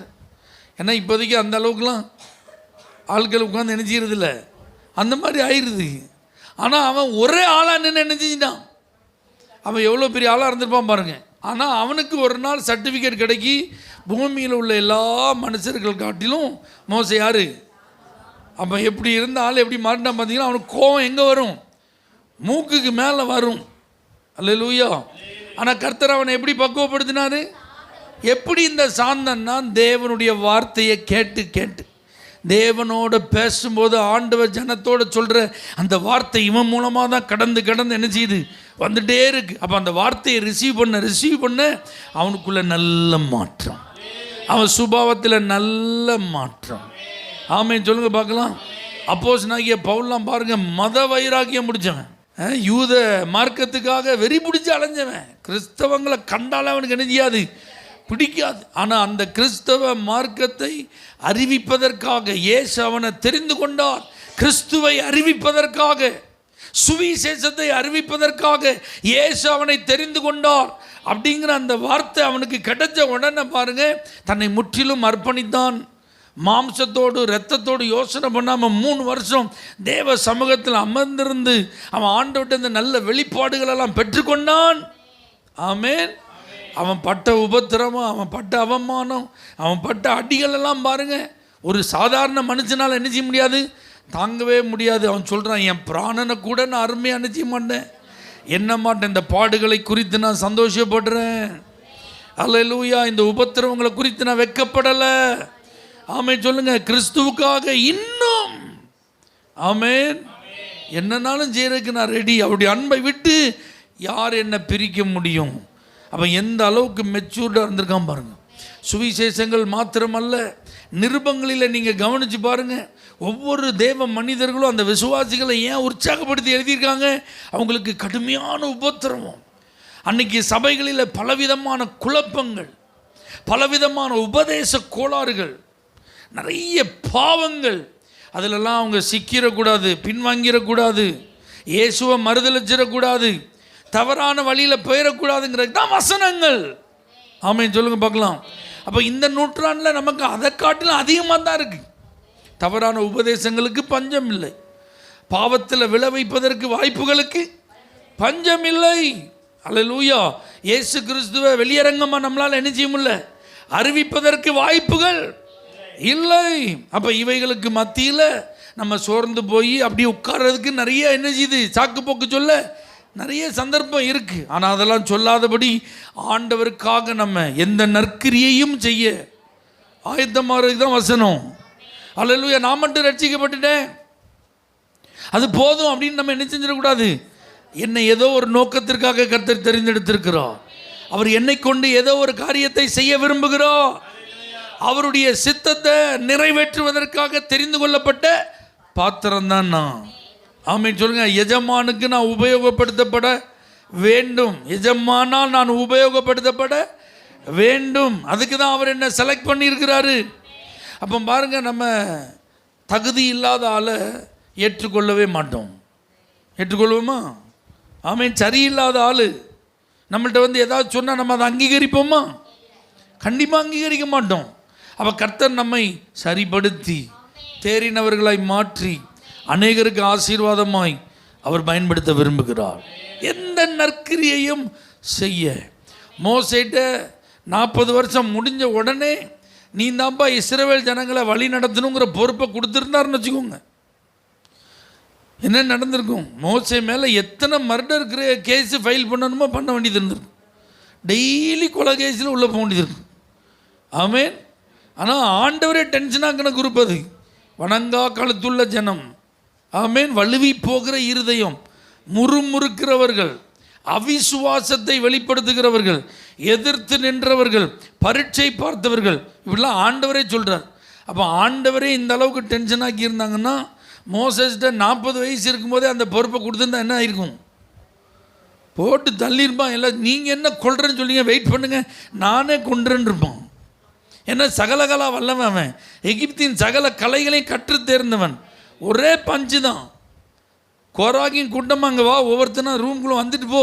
ஏன்னா இப்போதைக்கு அந்த அளவுக்குலாம் ஆட்கள் உட்காந்து நினைச்சிக்கிறது இல்லை, அந்த மாதிரி ஆயிடுது. ஆனால் அவன் ஒரே ஆளாக நின்று என்ன செஞ்சிட்டான்? அவன் எவ்வளோ பெரிய ஆளாக இருந்திருப்பான் பாருங்கள். ஆனால் அவனுக்கு ஒரு நாள் சர்டிஃபிகேட் கிடைக்கி பூமியில் உள்ள எல்லா மனுஷர்கள் காட்டிலும் மோசே யார்? அப்போ எப்படி இருந்த ஆள் எப்படி மாறிட்டான் பார்த்தீங்கன்னா, அவனுக்கு கோபம் எங்கே வரும்? மூக்குக்கு மேலே வரும். அல்லேலூயா. ஆனால் கர்த்தர் அவனை எப்படி பக்குவப்படுத்தினார்? எப்படி இந்த சாந்தன்னா தேவனுடைய வார்த்தையை கேட்டு கேட்டு தேவனோட பேசும்போது ஆண்டவர் ஜனத்தோடு சொல்கிற அந்த வார்த்தை இவன் மூலமாக தான் கடந்து என்ன செய்யுது? வந்துட்டே இருக்கு. அப்போ அந்த வார்த்தையை ரிசீவ் பண்ண அவனுக்குள்ள நல்ல மாற்றம், அவன் சுபாவத்தில் நல்ல மாற்றம். ஆமென் சொல்லுங்க பார்க்கலாம். அப்போஸ்தலனாகிய பவுல்லாம் பாருங்க, மத வைராக்கியம் முடிச்சவன், யூத மார்க்கத்துக்காக வெறி பிடிச்சி அலைஞ்சவன். கிறிஸ்தவங்களை கண்டால் அவனுக்கு என்ன செய்யாது? பிடிக்காது. ஆனால் அந்த கிறிஸ்தவ மார்க்கத்தை அறிவிப்பதற்காக இயேசு அவனை தெரிந்து கொண்டார். கிறிஸ்துவை அறிவிப்பதற்காக, சுவிசேஷத்தை அறிவிப்பதற்காக இயேசு அவனை தெரிந்து கொண்டார் அப்படிங்கிற அந்த வார்த்தை அவனுக்கு கிடைச்ச உடனே பாருங்க, தன்னை முற்றிலும் அர்ப்பணித்தான். மாம்சத்தோடு இரத்தத்தோடு யோசனை பண்ணாமல் 3 வருஷம் தேவ சமூகத்தில் அமர்ந்திருந்து அவன் ஆண்டவர்கிட்ட இந்த நல்ல வெளிப்பாடுகளெல்லாம் பெற்றுக்கொண்டான். ஆமென். அவன் பட்ட உபத்திரமம், அவன் பட்ட அவமானம், அவன் பட்ட அடிகளெல்லாம் பாருங்கள், ஒரு சாதாரண மனுஷனால் என்ன செய்ய முடியாது? தாங்கவே முடியாது. அவன் சொல்கிறான், என் பிராணனை கூட நான் அருமையாக என்ன செய்ய மாட்டேன், என்ன மாட்டேன், இந்த பாடுகளை குறித்து நான் சந்தோஷப்படுறேன். அல்லேலூயா. இந்த உபத்திரவங்களை குறித்து நான் வெட்கப்படலை. ஆமென் சொல்லுங்க. கிறிஸ்துவுக்காக இன்னும் ஆமென் என்னன்னாலும் செய்யறதுக்கு நான் ரெடி. அவருடைய அன்பை விட்டு யார் என்ன பிரிக்க முடியும்? அப்போ எந்த அளவுக்கு மெச்சூர்டாக இருந்திருக்கான் பாருங்கள். சுவிசேஷங்கள் மாத்திரமல்ல, நிருபங்களில் நீங்கள் கவனித்து பாருங்கள், ஒவ்வொரு தேவ மனிதர்களும் அந்த விசுவாசிகளை ஏன் உற்சாகப்படுத்தி எழுதியிருக்காங்க? அவங்களுக்கு கடுமையான உபத்திரவம். அன்றைக்கி சபைகளில் பலவிதமான குழப்பங்கள், பலவிதமான உபதேச கோளாறுகள், நிறைய பாவங்கள். அதிலெல்லாம் அவங்க சிக்கிடக்கூடாது, பின்வாங்கிடக்கூடாது, இயேசுவை மறுதலிச்சிடக்கூடாது, தவறான வழியில் போயிடக்கூடாதுங்கிறது தான் வசனங்கள். ஆமென் சொல்லுங்க பார்க்கலாம். அப்போ இந்த நூற்றாண்டில் நமக்கு அதை காட்டிலும் அதிகமாக தான் இருக்குது. தவறான உபதேசங்களுக்கு பஞ்சம் இல்லை, பாவத்தில் விழ வைப்பதற்கு வாய்ப்புகளுக்கு பஞ்சம் இல்லை. அல்லேலூயா. இயேசு கிறிஸ்துவை வெளியரங்கமாக நம்மளால் என்ன செய்ய முடியல, அறிவிப்பதற்கு வாய்ப்புகள் இல்லை. அப்போ இவைகளுக்கு மத்தியில் நம்ம சோர்ந்து போய் அப்படியே உட்கார்றதுக்கு நிறைய என்ன செய்யுது, சாக்கு போக்கு சொல்ல நிறைய சந்தர்ப்பம் இருக்குது. ஆனால் அதெல்லாம் சொல்லாதபடி ஆண்டவருக்காக நம்ம எந்த நற்கிரியையும் செய்ய ஆயத்தமாகிறதுக்கு தான் வசனம். அல்லேலூயா. நான் மட்டும் ரட்சிக்கப்பட்டுட்டேன், அது போதும் அப்படின்னு நம்ம என்ன செஞ்சிடக்கூடாது. என்னை ஏதோ ஒரு நோக்கத்திற்காக கர்த்தர் தெரிந்தெடுத்திருக்கிறார். அவர் என்னை கொண்டு ஏதோ ஒரு காரியத்தை செய்ய விரும்புகிறார். அவருடைய சித்தத்தை நிறைவேற்றுவதற்காக தெரிந்து கொள்ளப்பட்ட பாத்திரம்தான் நான். ஆமென் சொல்லுங்க. எஜமானுக்கு நான் உபயோகப்படுத்தப்பட வேண்டும், எஜமானால் நான் உபயோகப்படுத்தப்பட வேண்டும். அதுக்கு தான் அவர் என்ன செலக்ட் பண்ணியிருக்கிறாரு. அப்போ பாருங்க, நம்ம தகுதி இல்லாத ஆளை ஏற்றுக்கொள்ளவே மாட்டோம். ஏற்றுக்கொள்வோமா? ஆமென். சரியில்லாத ஆள் நம்மள்கிட்ட வந்து ஏதாவது சொன்னால் நம்ம அதை அங்கீகரிப்போமா? கண்டிப்பாக அங்கீகரிக்க மாட்டோம். அப்போ கர்த்தர் நம்மை சரிப்படுத்தி தேறினவர்களாய் மாற்றி அநேகருக்கு ஆசீர்வாதமாய் அவர் பயன்படுத்த விரும்புகிறார். எந்த நற்கிரியையும் செய்ய மோசேட்ட 40 வருஷம் முடிஞ்ச உடனே நீ தான்ப்பா இஸ்ரவேல் ஜனங்களை வழி நடத்தணுங்கிற பொறுப்பை கொடுத்துருந்தாருன்னு வச்சுக்கோங்க, என்ன நடந்திருக்கும்? மோசே மேலே எத்தனை மர்டர் கேஸ் ஃபைல் பண்ணணுமோ பண்ண வேண்டியது இருந்திருக்கும். டெய்லி கொலை கேஸில் உள்ளே போக வேண்டியது இருக்கும். ஆமேன். ஆனால் ஆண்டவரே டென்ஷனாக்கின குரூப் அது. வணங்கா கழுத்துள்ள ஜனம், ஆமேன், வலுவி போகிற இருதயம், முறுமுறுக்கிறவர்கள், அவிசுவாசத்தை வெளிப்படுத்துகிறவர்கள், எதிர்த்து நின்றவர்கள், பரீட்சை பார்த்தவர்கள், இப்படிலாம் ஆண்டவரே சொல்கிறார். அப்போ ஆண்டவரே இந்த அளவுக்கு டென்ஷன் ஆக்கி இருந்தாங்கன்னா மோசஸ்கிட்ட 40 வயசு இருக்கும்போதே அந்த பொறுப்பை கொடுத்துருந்தா என்ன ஆயிருக்கும்? போட்டு தள்ளியிருப்பான். எல்லாம் நீங்கள் என்ன கொள்றேன்னு சொல்லிங்க, வெயிட் பண்ணுங்க நானே கொண்டுறேன்னு இருப்பான். என்ன சகலகலா வல்லவன் அவன், எகிப்தின் சகல கலைகளையும் கற்று தேர்ந்தவன். ஒரே பஞ்சு தான், கோராகின் கூட்டமாக அங்கே வா, ஒவ்வொருத்தனா ரூம்குள்ளே வந்துட்டு போ,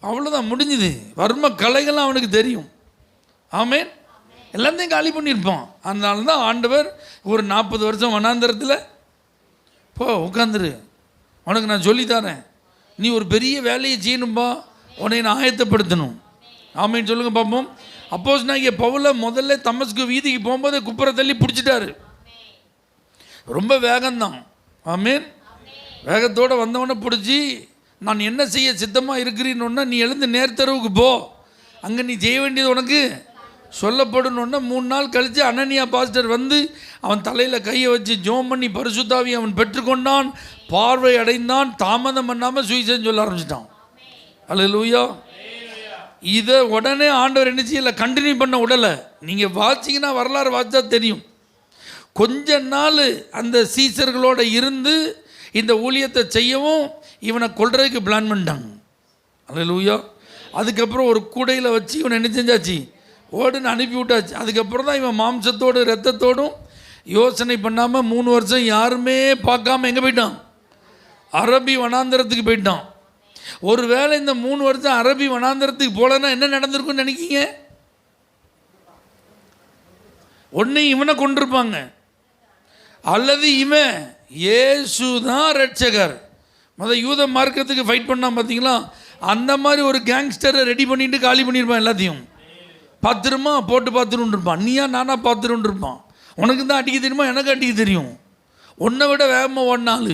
அவ்வளோதான் முடிஞ்சுது. வர்ம கலைகள்லாம் அவனுக்கு தெரியும். ஆமேன். எல்லாத்தையும் காலி பண்ணியிருப்பான். அதனால தான் ஆண்டவர் ஒரு 40 வருஷம் வனாந்தரத்தில் போ உட்காந்துரு, உனக்கு நான் சொல்லித்தரேன், நீ ஒரு பெரிய வேலையை செய்யணும்பா, உன்னை நான் ஆயத்தப்படுத்தணும். ஆமேன்னு சொல்லுங்க பார்ப்போம். அப்போஸ்தலனாகிய பவுலை முதல்ல தமஸ்கு வீதிக்கு போகும்போது குப்புற தள்ளி பிடிச்சிட்டாரு. ரொம்ப வேகம்தான். ஆமேன். வேகத்தோடு வந்தவனை பிடிச்சி நான் என்ன செய்ய சித்தமாக இருக்கிறீன்னு, நீ எழுந்து நேர்த்தரவுக்கு போ, அங்கே நீ செய்ய வேண்டியது உனக்கு சொல்லப்படணுன்னா 3 நாள் கழித்து அனனியா பாஸ்டர் வந்து அவன் தலையில் கையை வச்சு ஜோம் பண்ணி பரிசுத்தாவி அவன் பெற்றுக்கொண்டான், பார்வை அடைந்தான், தாமதம் பண்ணாமல் சுவிசேஷம் சொல்ல ஆரம்பிச்சிட்டான். அல்லேலூயா. இதை உடனே ஆண்டவர் என்ன செய்யலை, கண்டினியூ பண்ண விடலை. நீங்கள் வாட்சிங்கன்னா வரலாறு வாட்சா தெரியும். கொஞ்ச நாள் அந்த சீசர்களோடு இருந்து இந்த ஊழியத்தை செய்யவும் இவனை கொல்றதுக்கு பிளான் பண்ணிட்டாங்க. அல்லேலூயா. அதுக்கப்புறம் ஒரு கூடையில் வச்சு இவனை என்ன செஞ்சாச்சு, ஓடுன்னு அனுப்பி விட்டாச்சு. அதுக்கப்புறம் தான் இவன் மாம்சத்தோடு ரத்தத்தோடும் யோசனை பண்ணாமல் 3 வருஷம் யாருமே பார்க்காம எங்கே போயிட்டான், அரபி வனாந்தரத்துக்கு போயிட்டான். ஒரு வேளை இந்த 3 வருஷம் அரபி வனாந்தரத்துக்கு போலன்னா என்ன நடந்திருக்குன்னு நினைக்கிங்க? ஒன்று இவனை கொண்டிருப்பாங்க, அல்லது இவன் இயேசு தான் ரட்சகர். யூத மார்க்கத்துக்கு ஃபைட் பண்ணான் பார்த்தீங்களா, அந்த மாதிரி ஒரு கேங்ஸ்டரை ரெடி பண்ணிட்டு காலி பண்ணியிருப்பான். எல்லாத்தையும் பார்த்துருமா, போட்டு பார்த்துருன்னு இருப்பான். நீயா நானா பார்த்துருன்னு இருப்பான். உனக்கு தான் அடிக்க தெரியுமா, எனக்கு அடிக்க தெரியும். உன்னை விட வேகமாக ஓடினாள்,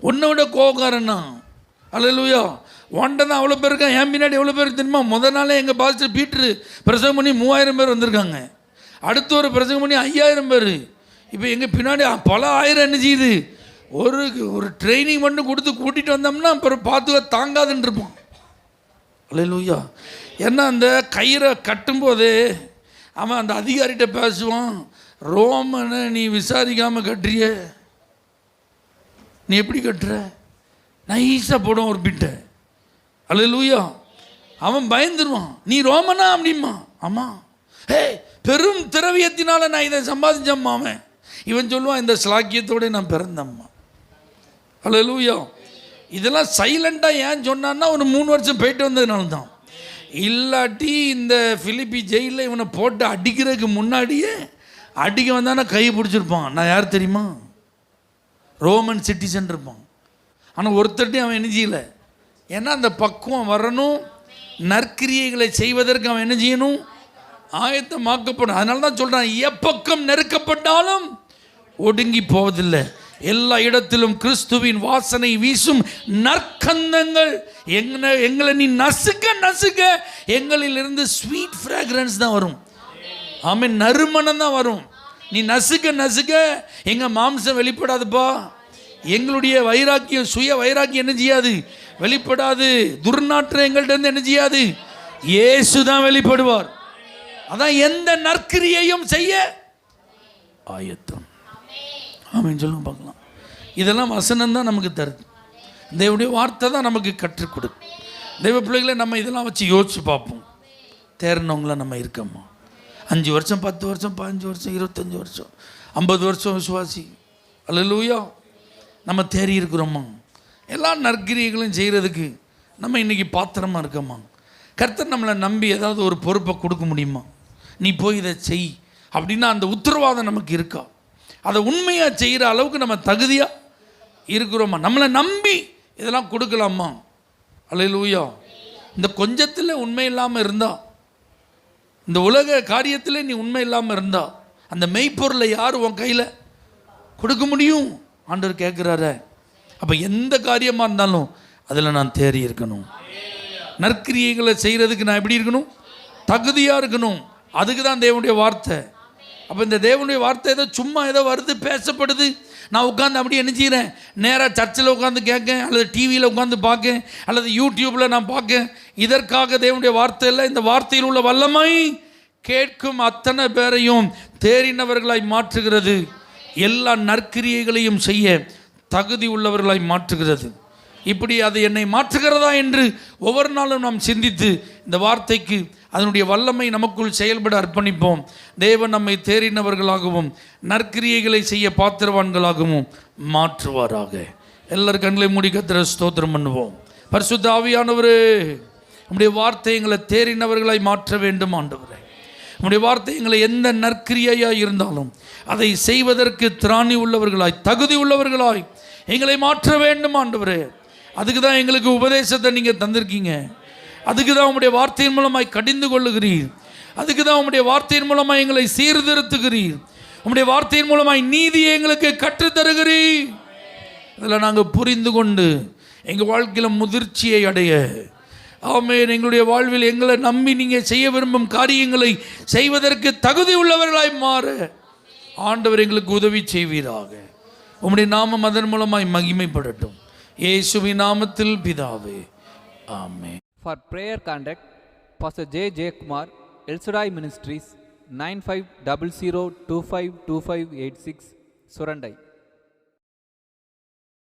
உன்னை விட கோவக்காரன்னா. அல்லேலூயா. ஒன்றை தான் அவ்வளோ பேர் இருக்கான். என் பின்னாடி எவ்வளோ பேருக்கு தெரியுமா? முதல் நாளே எங்கள் பாஸ்டர் பீட்ரு பிரசங்கம் பண்ணி 3000 பேர் வந்திருக்காங்க. அடுத்து ஒரு பிரசங்கம் பண்ணி 5000 பேர். இப்போ எங்கள் பின்னாடி பல ஆயிரம் என்ன செய்யுது, ஒரு ட்ரைனிங் மட்டும் கொடுத்து கூட்டிகிட்டு வந்தோம்னா அப்புறம் பார்த்துக்க தாங்காதுன்னு இருப்போம். அல்லேலூயா. ஏன்னா அந்த கயிறை கட்டும்போதே அவன் அந்த அதிகாரிகிட்ட பேசுவான், ரோமனை நீ விசாரிக்காமல் கட்டுறிய, நீ எப்படி கட்டுற, நைஸாக போடும் ஒரு பிட்டை. அல்லேலூயா. அவன் பயந்துருவான், நீ ரோமனா அப்படிமா. ஆமாம், ஹே பெரும் திரவியத்தினால நான் இதை சம்பாதிச்சம்மா. அவன் இவன் சொல்லுவான், இந்த ஸ்லாக்கியத்தோடு நான் பிறந்தம்மா. அல்லேலூயா. இதெல்லாம் சைலண்டாக ஏன் சொன்னான்னா ஒரு 3 வருஷம் போயிட்டு வந்ததுனால தான். இல்லாட்டி இந்த பிலிப்பி ஜெயிலில் இவனை போட்டு அடிக்கிறதுக்கு முன்னாடியே அடிக்க வந்தானா கையை பிடிச்சிருப்பான். நான் யார் தெரியுமா, ரோமன் சிட்டிசன் இருப்பான். ஆனால் ஒருத்தட்டையும் அவன் என்ன செய்யலை. ஏன்னா அந்த பக்குவம் வரணும், நற்கிரியைகளை செய்வதற்கு அவன் என்ன செய்யணும், ஆயத்தமாக்கப்படும். அதனால தான் சொல்கிறான், எப்பக்கம் நெருக்கப்பட்டாலும் ஒடுங்கி போவதில்லை, எல்லா இடத்திலும் கிறிஸ்துவின் வாசனை வீசும் நற்கந்தங்கள். எங்களை நீ நசுக்க நசுக்க எங்களிலிருந்து ஸ்வீட் ஃப்ராக்ரன்ஸ் தான் வரும். ஆமென். நறுமணம் தான் வரும். நீ நசுக்க நசுக்க எங்கள் மாம்சம் வெளிப்படாதுப்பா, எங்களுடைய வைராக்கியம், சுய வைராக்கியம் என்ன செய்யாது, வெளிப்படாது. துர்நாற்றம் எங்கள்கிட்ட என்ன செய்யாது, இயேசு தான் வெளிப்படுவார். அதான் எந்த நற்கிரியையும் செய்ய ஆயத்தம். ஆமென் சொல்லுங்க பார்க்கலாம். இதெல்லாம் வசனம் தான் நமக்கு தருது, தேவனுடைய வார்த்தை தான் நமக்கு கற்றுக் கொடுக்கும். தெய்வ பிள்ளைகளை நம்ம இதெல்லாம் வச்சு யோசிச்சு பார்ப்போம். தேர்னவங்களாம் நம்ம இருக்கோமா? 5 வருஷம் 10 வருஷம் 15 வருஷம் 25 வருஷம் 50 வருஷம் விசுவாசி. அல்லேலூயா. நம்ம தேறி இருக்கிறோமா? எல்லா நற்கிரியைகளும் செய்கிறதுக்கு நம்ம இன்றைக்கி பாத்திரமாக இருக்கோமா? கர்த்தர் நம்மளை நம்பி ஏதாவது ஒரு பொறுப்பை கொடுக்க முடியுமா? நீ போய் இதை செய் அப்படின்னா அந்த உத்தரவாதம் நமக்கு இருக்கா? அதை உண்மையாக செய்கிற அளவுக்கு நம்ம தகுதியாக இருக்கிறோமா? நம்மளை நம்பி இதெல்லாம் கொடுக்கலாமா? அல்லேலூயா. இந்த கொஞ்சத்தில் உண்மை இல்லாமல் இருந்தா, இந்த உலக காரியத்தில் நீ உண்மை இல்லாமல் இருந்தா, அந்த மெய்ப்பொருளை யார் உன் கையில் கொடுக்க முடியும்? ஆண்டவர் கேட்குறாரு. அப்போ எந்த காரியமாக இருந்தாலும் அதில் நான் தேறி இருக்கணும். நற்கிரியைகளை செய்கிறதுக்கு நான் எப்படி இருக்கணும்? தகுதியாக இருக்கணும். அதுக்கு தான் தேவனுடைய வார்த்தை. அப்போ இந்த தேவனுடைய வார்த்தை ஏதோ சும்மா ஏதோ வருது, பேசப்படுது, நான் உட்காந்து அப்படி என்ன செய்கிறேன், நேராக சர்ச்சில் உட்காந்து கேட்கேன், அல்லது டிவியில் உட்காந்து பார்க்கேன், அல்லது யூடியூப்பில் நான் பார்க்கேன். இதற்காக தேவனுடைய வார்த்தை இல்லை. இந்த வார்த்தையில் உள்ள வல்லமை கேட்கும் அத்தனை பேரையும் தேறினவர்களாய் மாற்றுகிறது. எல்லா நற்கிரியைகளையும் செய்ய தகுதி உள்ளவர்களாய் மாற்றுகிறது. இப்படி அது என்னை மாற்றுகிறதா என்று ஒவ்வொரு நாளும் நாம் சிந்தித்து இந்த வார்த்தைக்கு அதனுடைய வல்லமை நமக்குள் செயல்பட அர்ப்பணிப்போம். தேவன் நம்மை தேறினவர்களாகவும் நற்கிரியைகளை செய்ய பாத்திரவான்களாகவும் மாற்றுவாராக. எல்லாரும் கண்களை மூடி கர்த்தரை ஸ்தோத்திரம் பண்ணுவோம். பரிசுத்த ஆவியானவரே, உம்முடைய வார்த்தை எங்களை தேறினவர்களாய் மாற்ற வேண்டும் ஆண்டவரே. உம்முடைய வார்த்தை எங்களை எந்த நற்கிரியையாக இருந்தாலும் அதை செய்வதற்கு திராணி உள்ளவர்களாய், தகுதி உள்ளவர்களாய் எங்களை மாற்ற வேண்டும் ஆண்டவரே. அதுக்கு தான் எங்களுக்கு உபதேசத்தை நீங்கள் தந்திருக்கீங்க. அதுக்கு தான் உம்முடைய வார்த்தையின் மூலமாய் கடிந்து கொள்ளுகிறீர். அதுக்கு தான் உம்முடைய வார்த்தையின் மூலமாய் எங்களை சீர்திருத்துகிறீர். உம்முடைய வார்த்தையின் மூலமாய் நீதியை எங்களுக்கு கற்றுத்தருகிறீர். அதில் நாங்கள் புரிந்து கொண்டு எங்கள் வாழ்க்கையில் முதிர்ச்சியை அடைய, ஆமென், எங்களுடைய வாழ்வில் எங்களை நம்பி நீங்கள் செய்ய விரும்பும் காரியங்களை செய்வதற்கு தகுதி உள்ளவர்களாய் மாற ஆண்டவர் எங்களுக்கு உதவி செய்வீராக. உம்முடைய நாமம் அதன் மூலமாய் மகிமைப்படட்டும். இயேசுவின் நாமத்தில் பிதாவே, ஆமென். For prayer contact, Pastor J. Kumar, El Shaddai Ministries, 9500252586, Surandai.